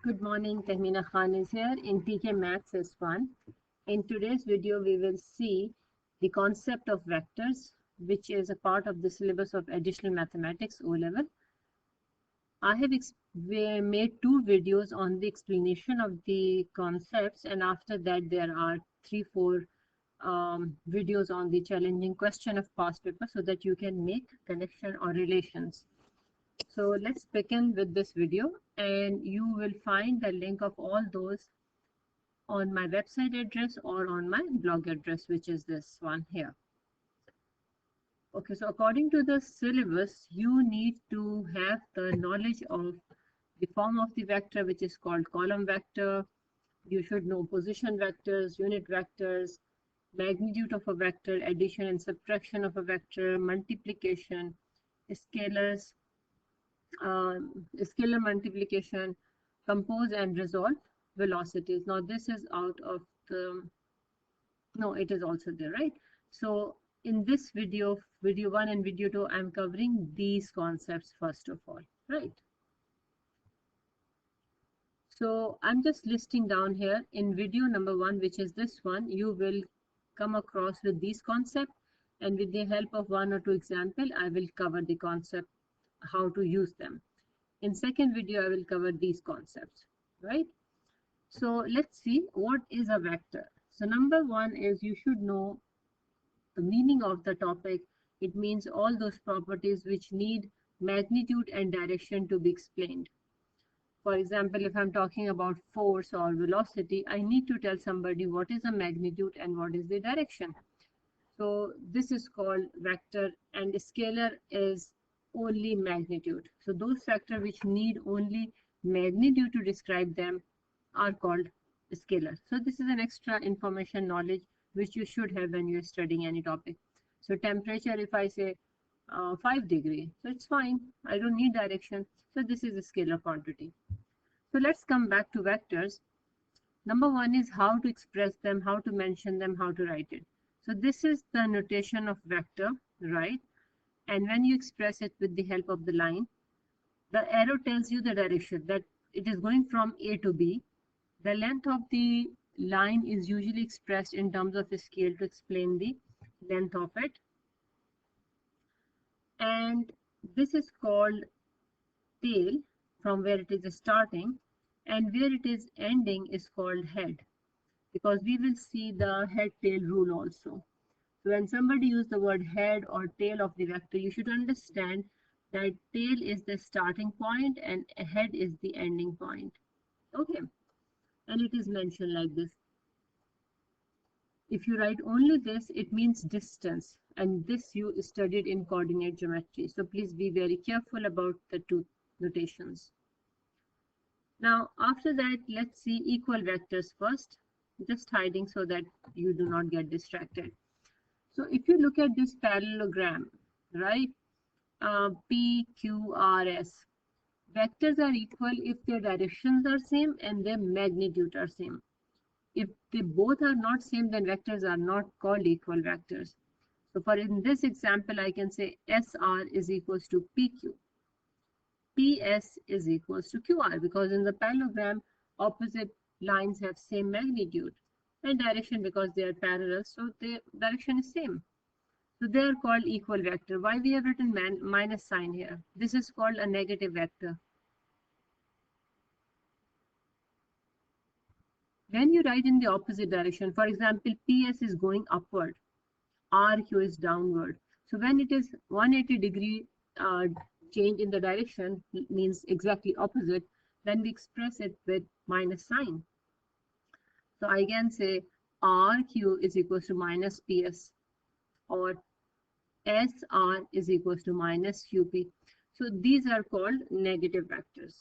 Good morning, Tahmina Khan is here in TK Maths S1. In today's video, we will see the concept of vectors, which is a part of the syllabus of Additional Mathematics O-Level. I have made two videos on the explanation of the concepts, and after that there are 3-4 videos on the challenging question of past paper so that you can make connection or relations. So let's begin with this video, and you will find the link of all those on my website address or on my blog address, which is this one here. Okay, so according to the syllabus, you need to have the knowledge of the form of the vector, which is called column vector. You should know position vectors, unit vectors, magnitude of a vector, addition and subtraction of a vector, multiplication, scalars, scalar multiplication, compose and resolve velocities. Now this is out of the, no, it is also there, right? So in this video 1 and video 2, I'm covering these concepts first of all, right? So I'm just listing down here in video number 1, which is this one, you will come across with these concepts, and with the help of 1 or 2 examples, I will cover the concept, how to use them. In second video, I will cover these concepts, right? So let's see what is a vector. So number 1 is you should know the meaning of the topic. It means all those properties which need magnitude and direction to be explained. For example, if I'm talking about force or velocity, I need to tell somebody what is the magnitude and what is the direction. So this is called vector, and scalar is only magnitude. So those vectors which need only magnitude to describe them are called scalar. So this is an extra information knowledge which you should have when you're studying any topic. So temperature, if I say 5 degrees, so it's fine. I don't need direction. So this is a scalar quantity. So let's come back to vectors. Number 1 is how to express them, how to mention them, how to write it. So this is the notation of vector, right? And when you express it with the help of the line, the arrow tells you the direction that it is going from A to B. The length of the line is usually expressed in terms of a scale to explain the length of it. And this is called tail, from where it is starting, and where it is ending is called head, because we will see the head-tail rule also. So when somebody uses the word head or tail of the vector, you should understand that tail is the starting point and head is the ending point. Okay, and it is mentioned like this. If you write only this, it means distance, and this you studied in coordinate geometry. So please be very careful about the two notations. Now after that, let's see equal vectors first, just hiding so that you do not get distracted. So if you look at this parallelogram, right, P, Q, R, S, vectors are equal if their directions are same and their magnitude are same. If they both are not same, then vectors are not called equal vectors. So for in this example, I can say SR is equals to PQ. PS is equals to QR, because in the parallelogram, opposite lines have same magnitude and direction because they are parallel, so the direction is same. So they are called equal vector. Why we have written minus sign here? This is called a negative vector. When you write in the opposite direction, for example, PS is going upward, RQ is downward. So when it is 180-degree change in the direction, means exactly opposite, then we express it with minus sign. So I can say RQ is equals to minus PS, or SR is equals to minus QP. So these are called negative vectors.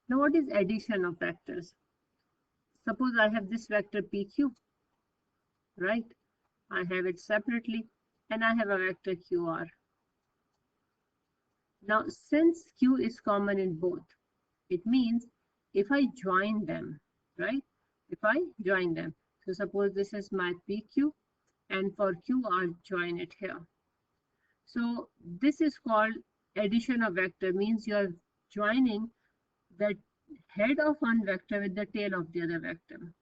Now what is addition of vectors? Suppose I have this vector PQ, right? I have it separately, and I have a vector QR. Now since Q is common in both, it means if I join them, right? If I join them, so suppose this is my PQ, and for QR, join it here. So this is called addition of vector, means you are joining the head of one vector with the tail of the other vector.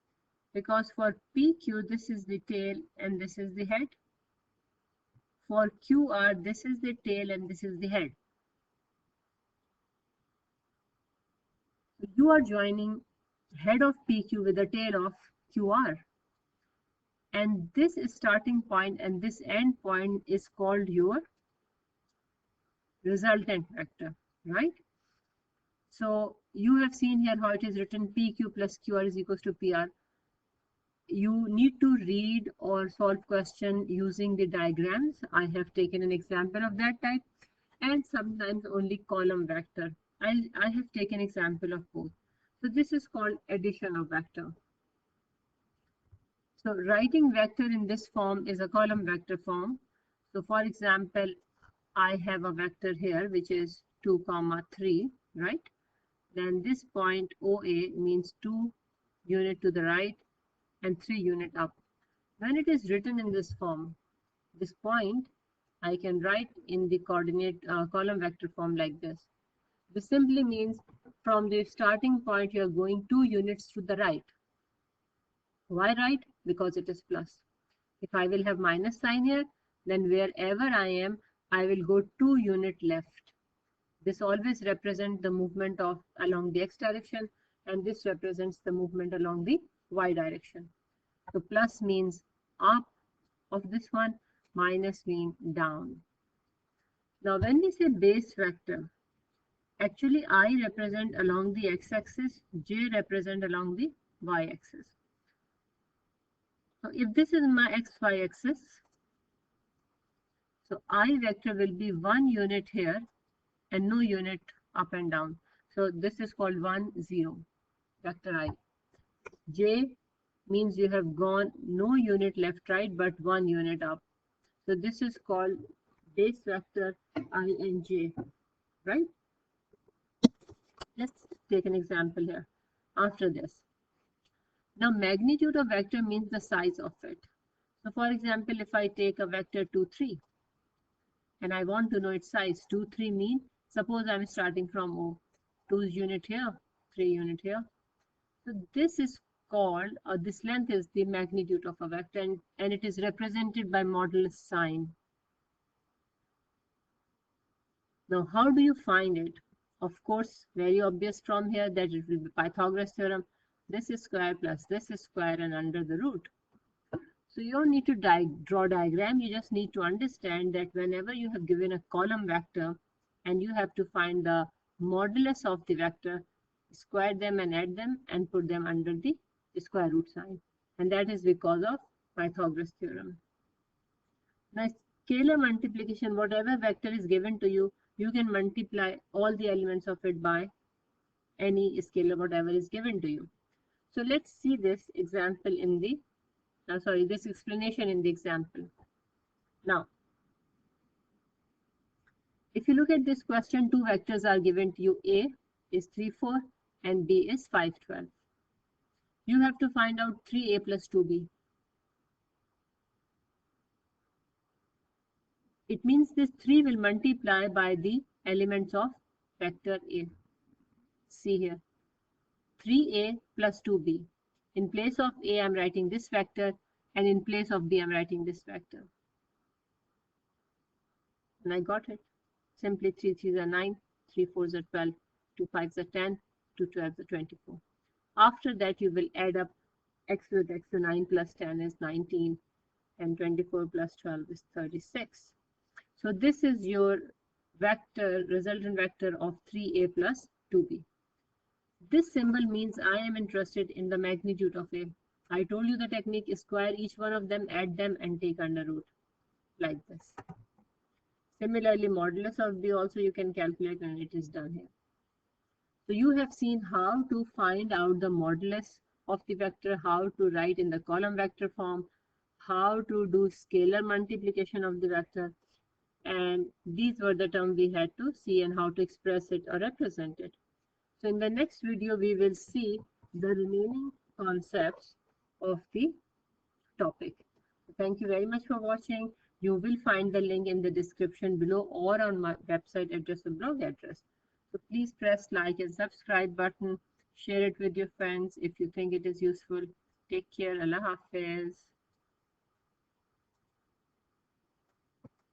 Because for PQ, this is the tail and this is the head. For QR, this is the tail and this is the head. So you are joining head of PQ with the tail of QR. And this starting point and this end point is called your resultant vector, right? So you have seen here how it is written PQ plus QR is equals to PR. You need to read or solve question using the diagrams. I have taken an example of that type, and sometimes only column vector. I have taken example of both. So this is called addition of vector. So writing vector in this form is a column vector form. So for example, I have a vector here which is 2, 3, right? Then this point OA means 2 unit to the right and 3 unit up. When it is written in this form, this point I can write in the coordinate column vector form like this. This simply means from the starting point you are going 2 units to the right. Why right? Because it is plus. If I will have minus sign here, then wherever I am, I will go 2 unit left. This always represents the movement of along the x direction, and this represents the movement along the y direction. So plus means up of this one, minus means down. Now when we say base vector, actually I represent along the x-axis, j represent along the y-axis. So if this is my xy axis, so I vector will be 1 unit here and no unit up and down. So this is called 1, 0, vector I. J means you have gone no unit left, right, but 1 unit up. So this is called base vector I and j, right? Let's take an example here after this. Now magnitude of vector means the size of it. So for example, if I take a vector 2, 3 and I want to know its size, 2, 3 mean, suppose I'm starting from O, 2 unit here, 3 unit here. So this is called, or this length is the magnitude of a vector, and it is represented by modulus sign. Now how do you find it? Of course, very obvious from here that it will be Pythagoras theorem. This is square plus this is square and under the root. So you don't need to draw diagram, you just need to understand that whenever you have given a column vector and you have to find the modulus of the vector, square them and add them and put them under the square root sign. And that is because of Pythagoras theorem. Now scalar multiplication, whatever vector is given to you, you can multiply all the elements of it by any scalar whatever is given to you. So let's see this example in the this explanation in the example. Now, if you look at this question, 2 vectors are given to you. A is 3, 4 and B is 5, 12. You have to find out 3A plus 2B. It means this 3 will multiply by the elements of vector A. See here, 3A plus 2B. In place of A, I'm writing this vector, and in place of B, I'm writing this vector. And I got it. Simply 3 3s are 9, 3 4s are 12, 2 5s are 10, 2 12s are 24. After that, you will add up x with x, so 9 plus 10 is 19, and 24 plus 12 is 36. So this is your vector, resultant vector of 3A plus 2B. This symbol means I am interested in the magnitude of A. I told you the technique is square each one of them, add them and take under root like this. Similarly, modulus of B also you can calculate and it is done here. So you have seen how to find out the modulus of the vector, how to write in the column vector form, how to do scalar multiplication of the vector, and these were the terms we had to see and how to express it or represent it. So in the next video, we will see the remaining concepts of the topic. Thank you very much for watching. You will find the link in the description below or on my website address or blog address. So please press like and subscribe button, Share it with your friends if you think it is useful. Take care. Allah Hafiz.